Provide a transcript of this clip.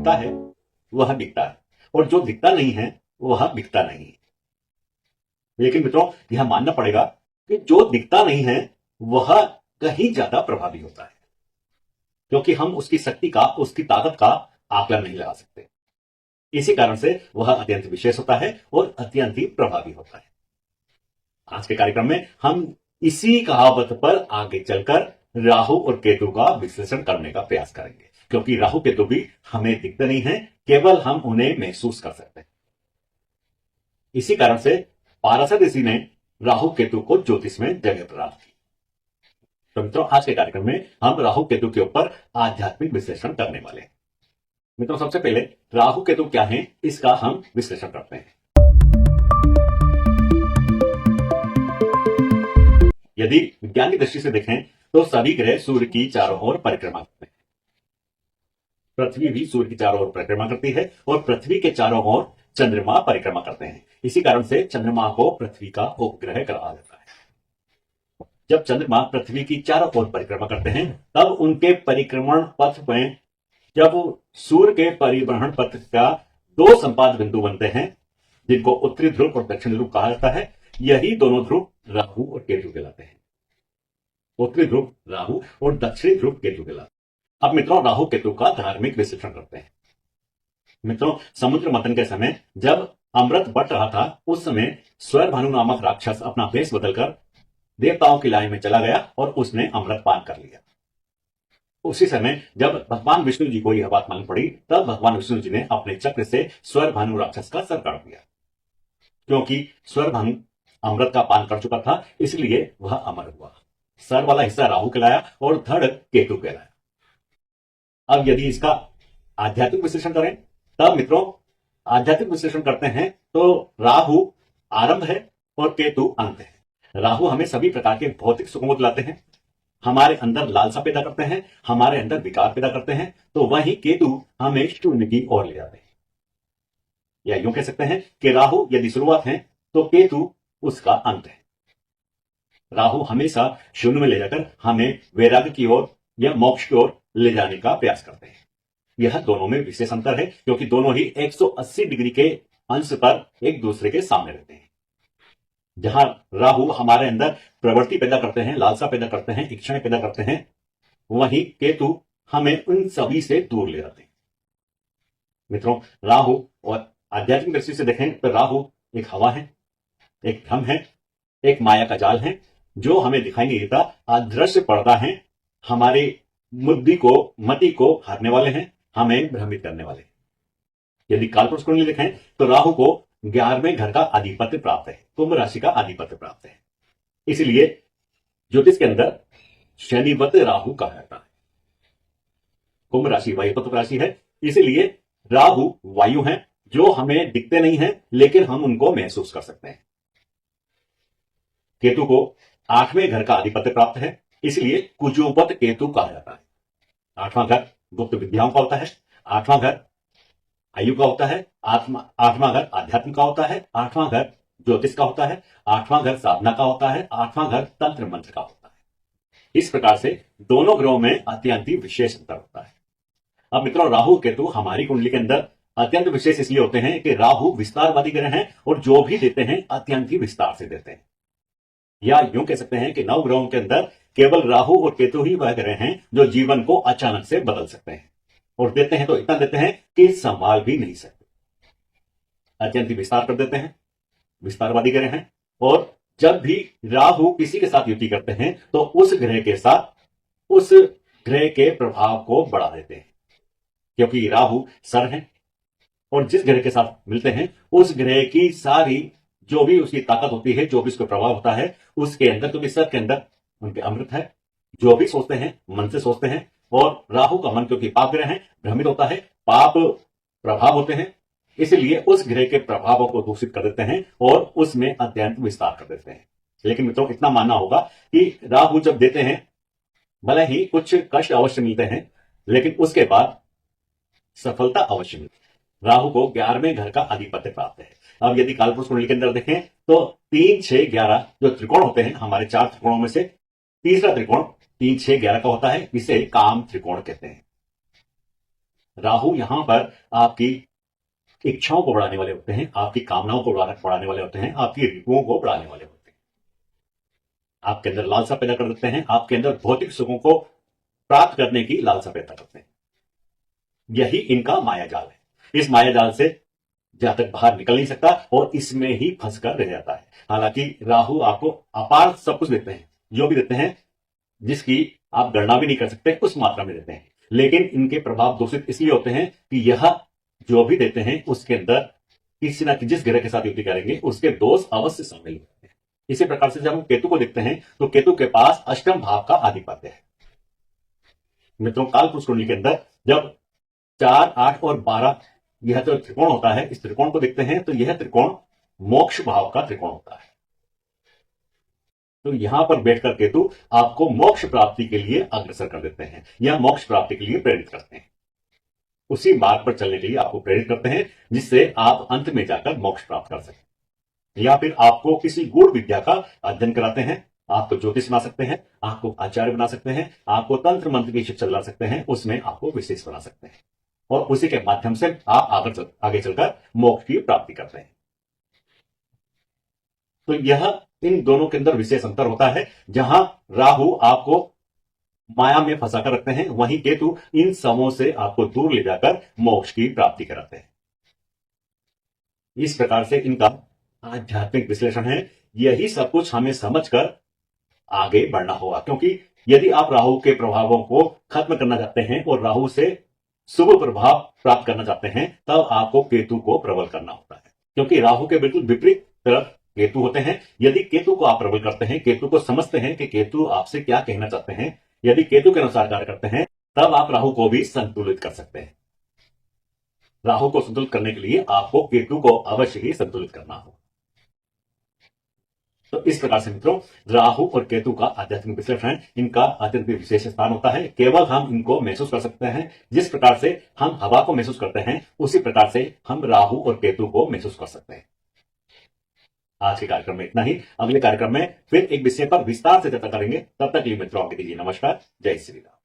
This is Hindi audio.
दिखता है वह दिखता है और जो दिखता नहीं है वह दिखता नहीं है। लेकिन मित्रों, यह मानना पड़ेगा कि जो दिखता नहीं है वह कहीं ज्यादा प्रभावी होता है, क्योंकि हम उसकी शक्ति का, उसकी ताकत का आकलन नहीं लगा सकते। इसी कारण से वह अत्यंत विशेष होता है और अत्यंत ही प्रभावी होता है। आज के कार्यक्रम में हम इसी कहावत पर आगे चलकर राहु और केतु का विश्लेषण करने का प्रयास करेंगे, क्योंकि राहु केतु भी हमें दिखते नहीं है, केवल हम उन्हें महसूस कर सकते हैं। इसी कारण से पाराशर ऋषि ने राहु केतु को ज्योतिष में जगह प्रदान की। तो मित्रों, आज के कार्यक्रम में हम राहु केतु के ऊपर आध्यात्मिक विश्लेषण करने वाले हैं। मित्रों, सबसे पहले राहु केतु क्या है इसका हम विश्लेषण करते हैं। यदि विज्ञान की दृष्टि से देखें तो सभी ग्रह सूर्य की चारों ओर परिक्रमा करते हैं। पृथ्वी भी सूर्य की चारों ओर परिक्रमा करती है और पृथ्वी के चारों ओर चंद्रमा परिक्रमा करते हैं। इसी कारण से चंद्रमा को पृथ्वी का उपग्रह कहा जाता है। जब चंद्रमा पृथ्वी की चारों ओर परिक्रमा करते हैं तब उनके परिक्रमण पथ में जब सूर्य के परिभ्रमण पथ का दो संपात बिंदु बनते हैं, जिनको उत्तरी ध्रुव और दक्षिण ध्रुव कहा जाता है, यही दोनों ध्रुव राहु और केतु कहलाते हैं। उत्तरी ध्रुव राहु और दक्षिणी ध्रुव केतु कहलाते हैं। अब मित्रों, राहु केतु का धार्मिक विश्लेषण करते हैं। मित्रों, समुद्र मंथन के समय जब अमृत बट रहा था, उस समय स्वरभानु नामक राक्षस अपना वेश बदलकर देवताओं की लाइन में चला गया और उसने अमृत पान कर लिया। उसी समय जब भगवान विष्णु जी को यह बात मालूम पड़ी, तब भगवान विष्णु जी ने अपने चक्र से स्वरभानु राक्षस का सर काट दिया। क्योंकि स्वरभानु अमृत का पान कर चुका था, इसलिए वह अमर हुआ। सर वाला हिस्सा राहु कहलाया और धड़ केतु कहलाया। अब यदि इसका आध्यात्मिक विश्लेषण करें तब मित्रों, आध्यात्मिक विश्लेषण करते हैं तो राहु आरंभ है और केतु अंत है। राहु हमें सभी प्रकार के भौतिक सुखों को दिलाते हैं, हमारे अंदर लालसा पैदा करते हैं, हमारे अंदर विकार पैदा करते हैं, तो वही केतु हमें शून्य की ओर ले जाते हैं। या यूं कह सकते हैं कि राहु यदि शुरुआत है तो केतु उसका अंत है। राहु हमेशा शून्य में ले जाकर हमें वैराग्य की ओर या मोक्ष की ओर ले जाने का प्रयास करते हैं। यह दोनों में विशेष अंतर है, क्योंकि दोनों ही 180 डिग्री के अंश पर एक दूसरे के सामने रहते हैं। जहां राहु हमारे अंदर प्रवृत्ति पैदा करते हैं, लालसा पैदा करते हैं, इच्छाएं पैदा करते हैं, वहीं केतु हमें उन सभी से दूर ले जाते हैं। मित्रों, राहु और आध्यात्मिक दृष्टि से देखें तो राहु एक हवा है, एक भ्रम है, एक माया का जाल है, जो हमें दिखाई नहीं देता, अदृश्य पर्दा है, हमारे बुद्धि को, मति को हारने वाले हैं, हमें भ्रमित करने वाले हैं। यदि कालपुरुष कुंडली देखें तो राहु को 11वें घर का आधिपत्य प्राप्त है, कुंभ राशि का आधिपत्य प्राप्त है। इसलिए ज्योतिष के अंदर शनिवत राहु कहा जाता है। कुंभ राशि वायुपत्व राशि है, इसलिए राहु वायु है, जो हमें दिखते नहीं है लेकिन हम उनको महसूस कर सकते हैं। केतु को 8वें घर का आधिपत्य प्राप्त है, इसलिए कुजोपत केतु कहा जाता है। 8वां घर गुप्त विद्याओं का होता है, 8वां घर आयु का होता है, 8वां घर आध्यात्म का होता है, 8वां घर ज्योतिष का होता है, 8वां घर साधना का होता है, 8वां घर तंत्र मंत्र का होता है। इस प्रकार से दोनों ग्रहों में अत्यंत विशेष अंतर होता है। अब मित्रों, राहु केतु हमारी कुंडली के अंदर अत्यंत विशेष इसलिए होते हैं कि राहु विस्तारवादी ग्रह हैं और जो भी देते हैं अत्यंत ही विस्तार से देते हैं। या यूं कह सकते हैं कि 9 ग्रहों के अंदर केवल राहु और केतु ही वह ग्रह हैं जो जीवन को अचानक से बदल सकते हैं, और देते हैं तो इतना देते हैं कि संभाल भी नहीं सकते। अत्यंत विस्तार कर देते हैं, विस्तारवादी ग्रह हैं। और जब भी राहु किसी के साथ युति करते हैं तो उस ग्रह के साथ उस ग्रह के प्रभाव को बढ़ा देते हैं, क्योंकि राहु सर है और जिस ग्रह के साथ मिलते हैं उस ग्रह की सारी जो भी उसकी ताकत होती है, जो भी उसका प्रभाव होता है, उसके अंदर, क्योंकि सर के अंदर उनके अमृत है, जो भी सोचते हैं मन से सोचते हैं। और राहु का मन क्योंकि पाप ग्रह है, भ्रमित होता है, पाप प्रभाव होते हैं, इसलिए उस ग्रह के प्रभावों को दूषित कर देते हैं और उसमें अत्यंत विस्तार कर देते हैं। लेकिन मित्रों, इतना मानना होगा कि राहु जब देते हैं भले ही कुछ कष्ट अवश्य मिलते हैं, लेकिन उसके बाद सफलता अवश्य मिलती है। राहु को 11वें घर का आधिपत्य प्राप्त है। अब यदि कालपुरुष कुंडली के अंदर देखें तो 3, 6, 11 जो त्रिकोण होते हैं, हमारे 4 त्रिकोणों में से तीसरा त्रिकोण 3, 6, 11 का होता है, इसे काम त्रिकोण कहते हैं। राहु यहां पर आपकी इच्छाओं को बढ़ाने वाले होते हैं, आपकी कामनाओं को बढ़ाने वाले होते हैं, आपकी रिपुओं को बढ़ाने वाले होते हैं, आपके अंदर लालसा पैदा कर देते हैं, आपके अंदर भौतिक सुखों को प्राप्त करने की लालसा पैदा करते हैं। यही इनका माया जाल है। इस माया जाल से जातक बाहर निकल नहीं सकता और इसमें ही फंस कर रह जाता है। हालांकि राहु आपको अपार सब कुछ देते हैं, जो भी देते हैं जिसकी आप गणना भी नहीं कर सकते, उस मात्रा में देते हैं, लेकिन इनके प्रभाव दूषित इसलिए होते हैं कि यह जो भी देते हैं उसके अंदर किसी ना जिस ग्रह के साथ युति करेंगे उसके दोष अवश्य शामिल होते हैं। इसी प्रकार से जब हम केतु को देखते हैं तो केतु के पास अष्टम भाव का आधिपत्य है। मित्रों, कालपुरुष कुंडली के अंदर जब 4, 8 और 12 यह जो त्रिकोण होता है, इस त्रिकोण को देखते हैं तो यह त्रिकोण मोक्ष भाव का त्रिकोण होता है। तो यहां पर बैठकर केतु आपको मोक्ष प्राप्ति के लिए अग्रसर कर देते हैं या मोक्ष प्राप्ति के लिए प्रेरित करते हैं, उसी मार्ग पर चलने के लिए आपको प्रेरित करते हैं जिससे आप अंत में जाकर मोक्ष प्राप्त कर सकें। या फिर आपको किसी गूढ़ विद्या का अध्ययन कराते हैं, आपको ज्योतिष बना सकते हैं, आपको आचार्य बना सकते हैं, आपको तंत्र मंत्र की शिक्षा दिला सकते हैं, उसमें आपको विशेष बना सकते हैं और उसी के माध्यम से आप आगे चलकर मोक्ष की प्राप्ति करते हैं। तो यह इन दोनों के अंदर विशेष अंतर होता है। जहां राहु आपको माया में फंसा कर रखते हैं, वहीं केतु इन समों से आपको दूर ले जाकर मोक्ष की प्राप्ति कराते हैं। इस प्रकार से इनका आध्यात्मिक विश्लेषण है। यही सब कुछ हमें समझकर आगे बढ़ना होगा, क्योंकि यदि आप राहु के प्रभावों को खत्म करना चाहते हैं और राहु से शुभ प्रभाव प्राप्त करना चाहते हैं, तब आपको केतु को प्रबल करना होता है, क्योंकि राहु के बिल्कुल विपरीत तरफ केतु होते हैं। यदि केतु को आप प्रबल करते हैं, केतु को समझते हैं कि केतु आपसे क्या कहना चाहते हैं, यदि केतु के अनुसार कार्य करते हैं, तब आप राहु को भी संतुलित कर सकते हैं। राहु को संतुलित करने के लिए आपको केतु को अवश्य ही संतुलित करना हो। तो इस प्रकार से मित्रों, राहु और केतु का आध्यात्मिक विश्लेषण, इनका अत्यंत विशेष स्थान होता है। केवल हम इनको महसूस कर सकते हैं। जिस प्रकार से हम हवा को महसूस करते हैं, उसी प्रकार से हम राहु और केतु को महसूस कर सकते हैं। आज के कार्यक्रम में इतना ही। अगले कार्यक्रम में फिर एक विषय पर विस्तार से चर्चा करेंगे। तब तक के लिए मित्रों, आपके दीजिए नमस्कार। जय श्री राम।